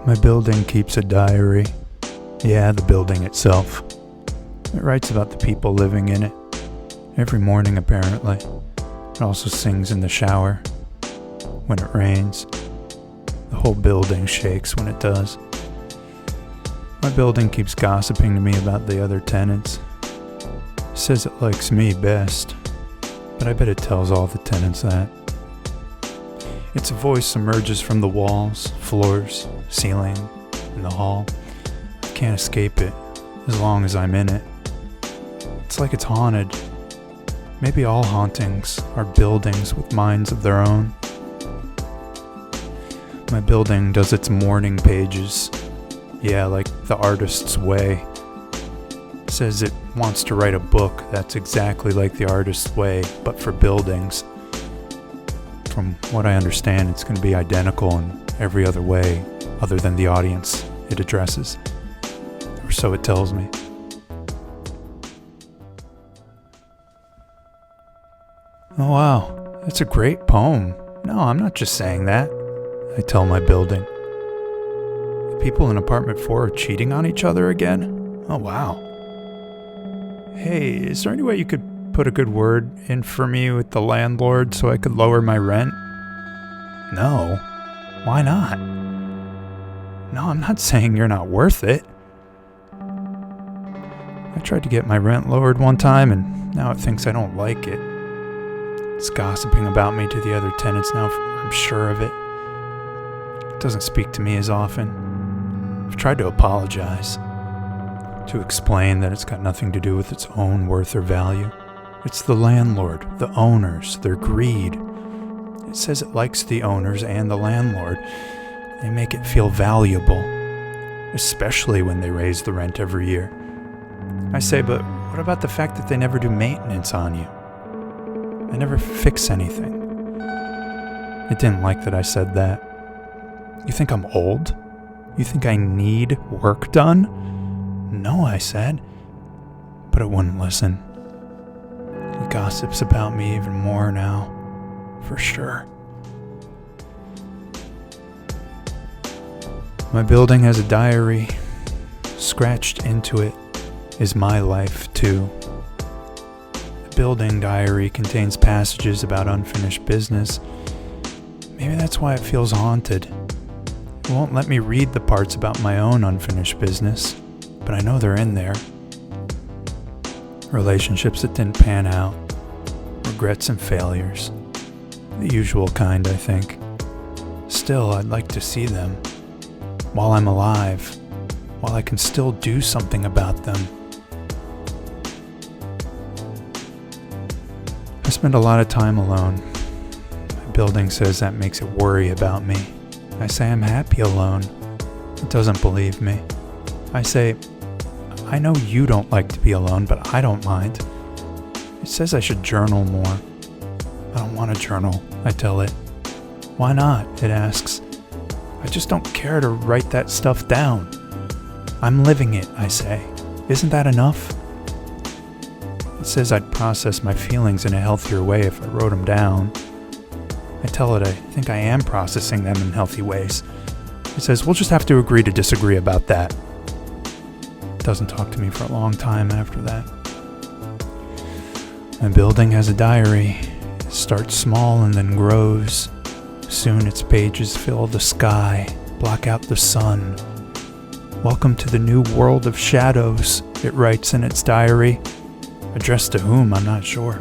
My building keeps a diary. Yeah, the building itself. It writes about the people living in it. Every morning, apparently. It also sings in the shower. When it rains. The whole building shakes when it does. My building keeps gossiping to me about the other tenants. It says it likes me best. But I bet it tells all the tenants that. Its voice emerges from the walls, floors, ceiling, and the hall. I can't escape it, as long as I'm in it. It's like it's haunted. Maybe all hauntings are buildings with minds of their own. My building does its morning pages. Yeah, like the artist's way. It says it wants to write a book that's exactly like the artist's way, but for buildings. From what I understand, it's going to be identical in every other way other than the audience it addresses. Or so it tells me. Oh wow, that's a great poem. No, I'm not just saying that, I tell my building. The people in apartment 4 are cheating on each other again? Oh wow. Hey, is there any way you could put a good word in for me with the landlord so I could lower my rent? No. Why not? No, I'm not saying you're not worth it. I tried to get my rent lowered one time and now it thinks I don't like it. It's gossiping about me to the other tenants now, I'm sure of it. It doesn't speak to me as often. I've tried to apologize, to explain that it's got nothing to do with its own worth or value. It's the landlord, the owners, their greed. It says it likes the owners and the landlord. They make it feel valuable, especially when they raise the rent every year. I say, but what about the fact that they never do maintenance on you? They never fix anything. It didn't like that I said that. You think I'm old? You think I need work done? No, I said. But it wouldn't listen. He gossips about me even more now. For sure. My building has a diary. Scratched into it is my life, too. The building diary contains passages about unfinished business. Maybe that's why it feels haunted. It won't let me read the parts about my own unfinished business, but I know they're in there. Relationships that didn't pan out. Regrets and failures. The usual kind, I think. Still, I'd like to see them. While I'm alive. While I can still do something about them. I spend a lot of time alone. My building says that makes it worry about me. I say I'm happy alone. It doesn't believe me. I say, I know you don't like to be alone, but I don't mind. It says I should journal more. I don't want to journal, I tell it. Why not? It asks. I just don't care to write that stuff down. I'm living it, I say. Isn't that enough? It says I'd process my feelings in a healthier way if I wrote them down. I tell it I think I am processing them in healthy ways. It says we'll just have to agree to disagree about that. It doesn't talk to me for a long time after that. My building has a diary. It starts small and then grows. Soon its pages fill the sky, block out the sun. Welcome to the new world of shadows, it writes in its diary. Addressed to whom, I'm not sure.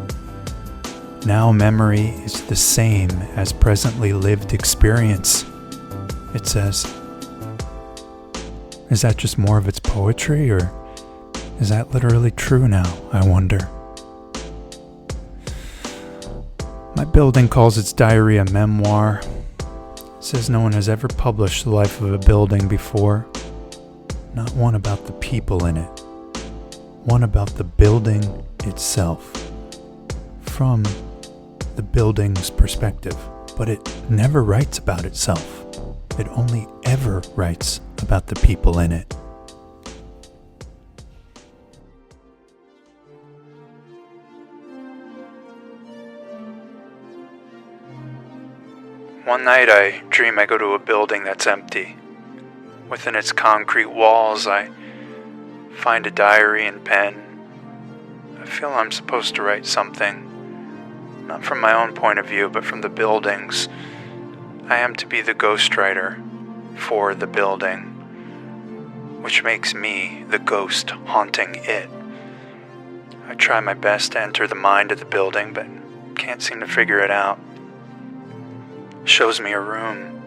Now memory is the same as presently lived experience, it says. Is that just more of its poetry, or is that literally true now, I wonder? My building calls its diary a memoir. It says no one has ever published the life of a building before. Not one about the people in it. One about the building itself. From the building's perspective. But it never writes about itself. It only ever writes about the people in it. One night I dream I go to a building that's empty. Within its concrete walls, I find a diary and pen. I feel I'm supposed to write something, not from my own point of view, but from the building's. I am to be the ghostwriter for the building, which makes me the ghost haunting it. I try my best to enter the mind of the building, but can't seem to figure it out. It shows me a room,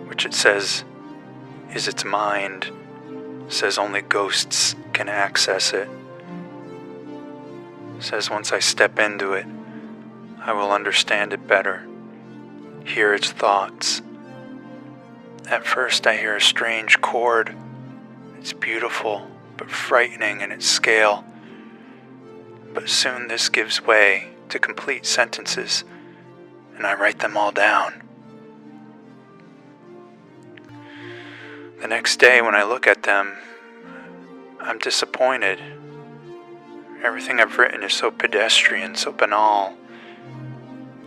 which it says is its mind. It says only ghosts can access it. It says once I step into it, I will understand it better, hear its thoughts. At first I hear a strange chord. It's beautiful, but frightening in its scale. But soon this gives way to complete sentences, and I write them all down. The next day when I look at them, I'm disappointed. Everything I've written is so pedestrian, so banal.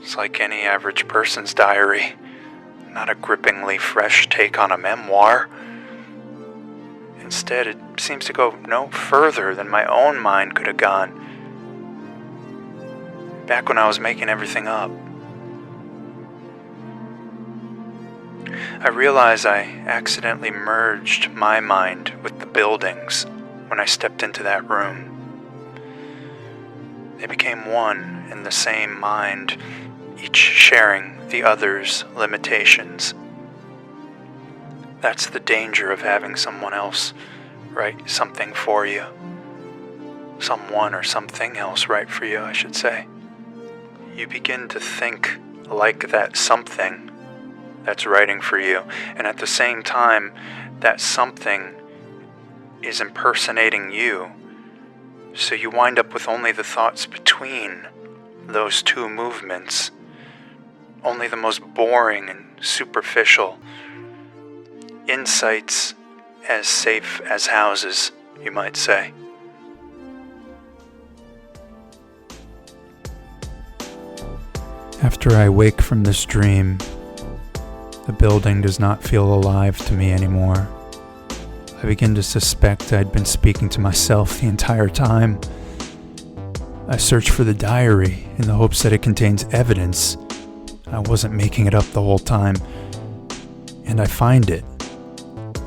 It's like any average person's diary, not a grippingly fresh take on a memoir. Instead, it seems to go no further than my own mind could have gone back when I was making everything up. I realize I accidentally merged my mind with the building's when I stepped into that room. They became one in the same mind, each sharing the other's limitations. That's the danger of having someone else write something for you. Someone or something else write for you, I should say. You begin to think like that something that's writing for you, and at the same time, that something is impersonating you. So you wind up with only the thoughts between those two movements, only the most boring and superficial insights, as safe as houses, you might say. After I wake from this dream, the building does not feel alive to me anymore. I begin to suspect I'd been speaking to myself the entire time. I search for the diary in the hopes that it contains evidence I wasn't making it up the whole time, and I find it,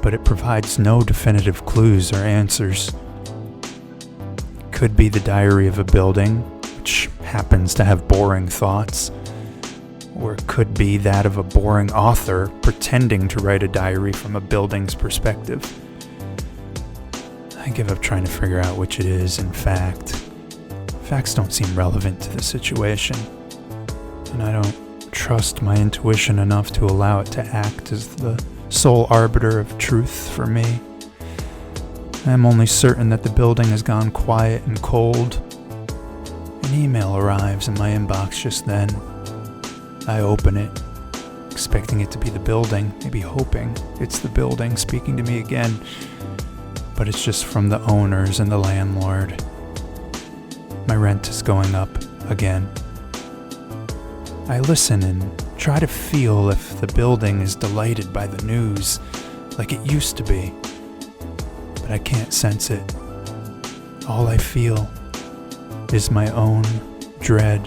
but it provides no definitive clues or answers. It could be the diary of a building, which happens to have boring thoughts, or it could be that of a boring author pretending to write a diary from a building's perspective. I give up trying to figure out which it is, in fact. Facts don't seem relevant to the situation, and I don't trust my intuition enough to allow it to act as the sole arbiter of truth for me. I am only certain that the building has gone quiet and cold. An email arrives in my inbox just then. I open it, expecting it to be the building, maybe hoping it's the building speaking to me again, but it's just from the owners and the landlord. My rent is going up again. I listen and try to feel if the building is delighted by the news like it used to be, but I can't sense it. All I feel is my own dread.